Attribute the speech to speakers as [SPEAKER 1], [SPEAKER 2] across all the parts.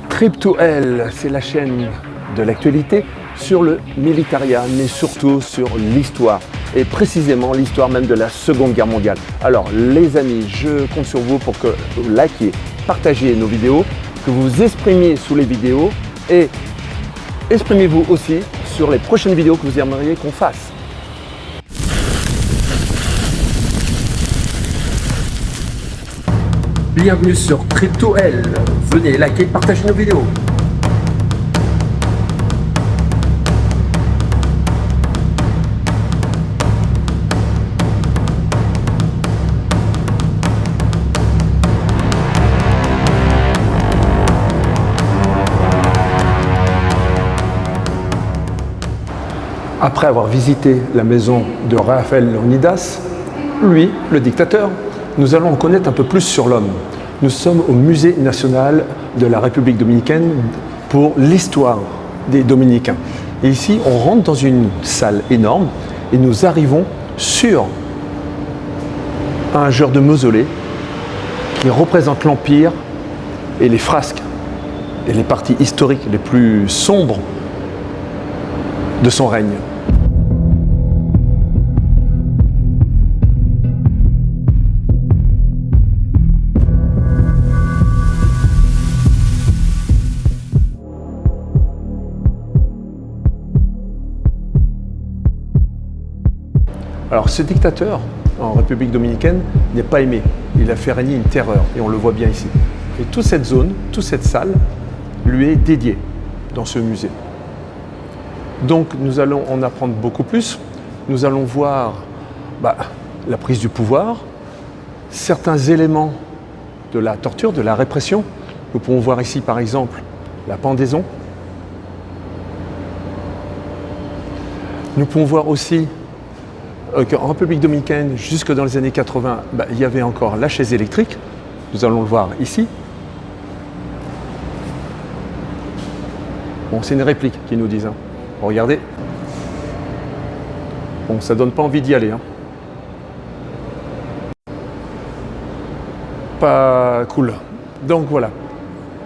[SPEAKER 1] Trip to Hell, c'est la chaîne de l'actualité sur le militaria, mais surtout sur l'histoire, et précisément l'histoire même de la Seconde Guerre mondiale. Alors les amis, je compte sur vous pour que vous likiez, partagiez nos vidéos, que vous vous exprimiez sous les vidéos, et exprimez-vous aussi sur les prochaines vidéos que vous aimeriez qu'on fasse. Bienvenue sur Trip to Hell. Venez liker, partager nos vidéos. Après avoir visité la maison de Rafael Leónidas, lui, le dictateur, nous allons en connaître un peu plus sur l'homme. Nous sommes au Musée national de la République dominicaine pour l'histoire des Dominicains. Et ici, on rentre dans une salle énorme et nous arrivons sur un genre de mausolée qui représente l'Empire et les frasques et les parties historiques les plus sombres de son règne. Alors ce dictateur en République dominicaine n'est pas aimé. Il a fait régner une terreur et on le voit bien ici. Et toute cette zone, toute cette salle lui est dédiée dans ce musée. Donc nous allons en apprendre beaucoup plus. Nous allons voir la prise du pouvoir, certains éléments de la torture, de la répression. Nous pouvons voir ici par exemple la pendaison. Nous pouvons voir aussi qu'en République dominicaine, jusque dans les années 80, il y avait encore la chaise électrique. Nous allons le voir ici. Bon, c'est une réplique qu'ils nous disent. Bon, regardez. Bon, ça donne pas envie d'y aller. Pas cool. Donc voilà.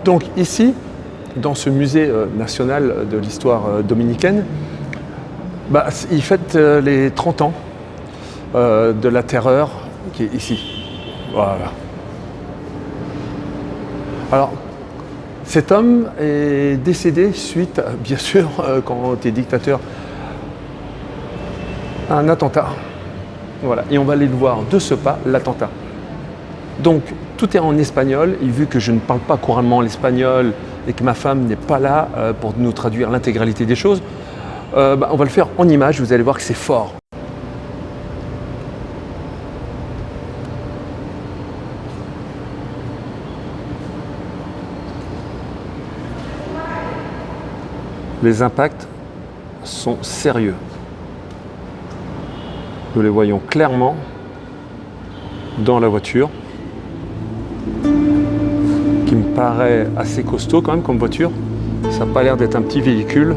[SPEAKER 1] Donc ici, dans ce musée national de l'histoire dominicaine, il fête les 30 ans de la terreur qui est ici. Voilà. Alors, cet homme est décédé suite, bien sûr, quand tu es dictateur, à un attentat. Voilà. Et on va aller le voir de ce pas, l'attentat. Donc, tout est en espagnol. Et vu que je ne parle pas couramment l'espagnol et que ma femme n'est pas là pour nous traduire l'intégralité des choses, on va le faire en images. Vous allez voir que c'est fort. Les impacts sont sérieux. Nous les voyons clairement dans la voiture, qui me paraît assez costaud quand même comme voiture. Ça n'a pas l'air d'être un petit véhicule.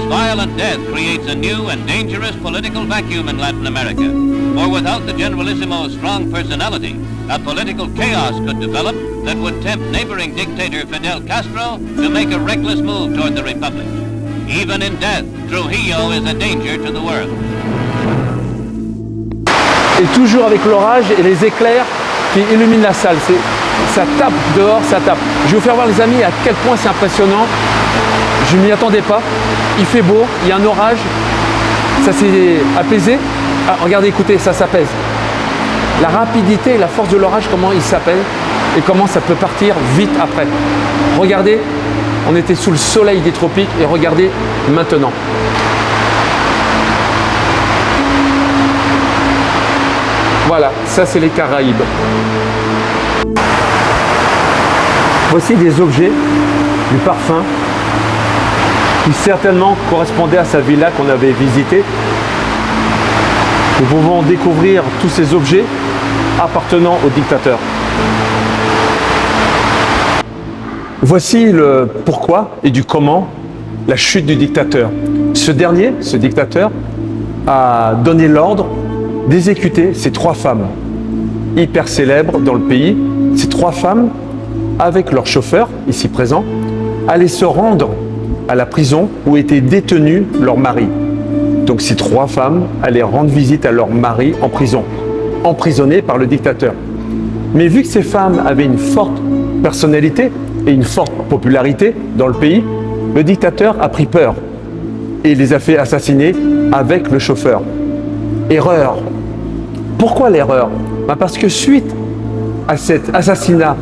[SPEAKER 2] Violent death creates a new and dangerous political vacuum in Latin America. For without the Generalissimo's strong personality, a political chaos could develop that would tempt neighboring dictator Fidel Castro to make a reckless move toward the Republic. Even in death, Trujillo is a danger to the world.
[SPEAKER 1] Et toujours avec l'orage et les éclairs qui illuminent la salle. Ça tape dehors, ça tape. Je vais vous faire voir les amis à quel point c'est impressionnant. Je ne m'y attendais pas. Il fait beau, il y a un orage. Ça s'est apaisé. Ah, regardez, écoutez, ça s'apaise. La rapidité et la force de l'orage, comment il s'appelle et comment ça peut partir vite après. Regardez, on était sous le soleil des tropiques et regardez maintenant. Voilà, ça c'est les Caraïbes. Voici des objets du parfum qui certainement correspondaient à sa villa qu'on avait visitée. Nous pouvons découvrir tous ces objets appartenant au dictateur. Voici le pourquoi et du comment la chute du dictateur. Ce dictateur, a donné l'ordre d'exécuter ces 3 femmes hyper célèbres dans le pays. Ces 3 femmes, avec leur chauffeur, ici présent, allaient se rendre à la prison où étaient détenus leurs maris. Donc ces 3 femmes allaient rendre visite à leur mari en prison, emprisonnés par le dictateur. Mais vu que ces femmes avaient une forte personnalité et une forte popularité dans le pays, le dictateur a pris peur et les a fait assassiner avec le chauffeur. Erreur. Pourquoi l'erreur? Parce que suite à cet assassinat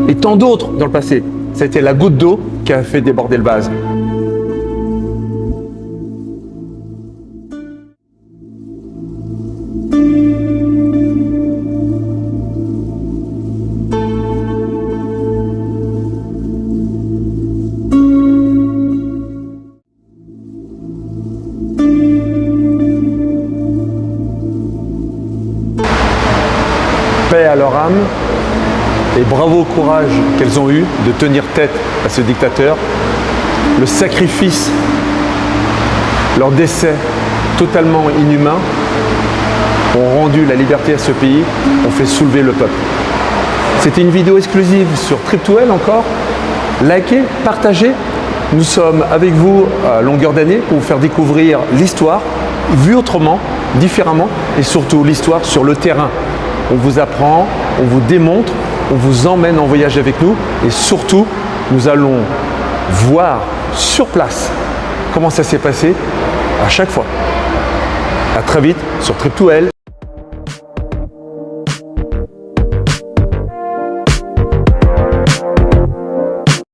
[SPEAKER 1] et tant d'autres dans le passé, c'était la goutte d'eau qui a fait déborder le vase. Paix à leur âme et bravo au courage qu'elles ont eu de tenir tête à ce dictateur. Le sacrifice, leur décès totalement inhumain ont rendu la liberté à ce pays, ont fait soulever le peuple. C'était une vidéo exclusive sur Trip2L encore. Likez, partagez. Nous sommes avec vous à longueur d'année pour vous faire découvrir l'histoire vue autrement, différemment et surtout l'histoire sur le terrain. On vous apprend, on vous démontre, on vous emmène en voyage avec nous et surtout, nous allons voir sur place comment ça s'est passé à chaque fois. À très vite sur Trip2L.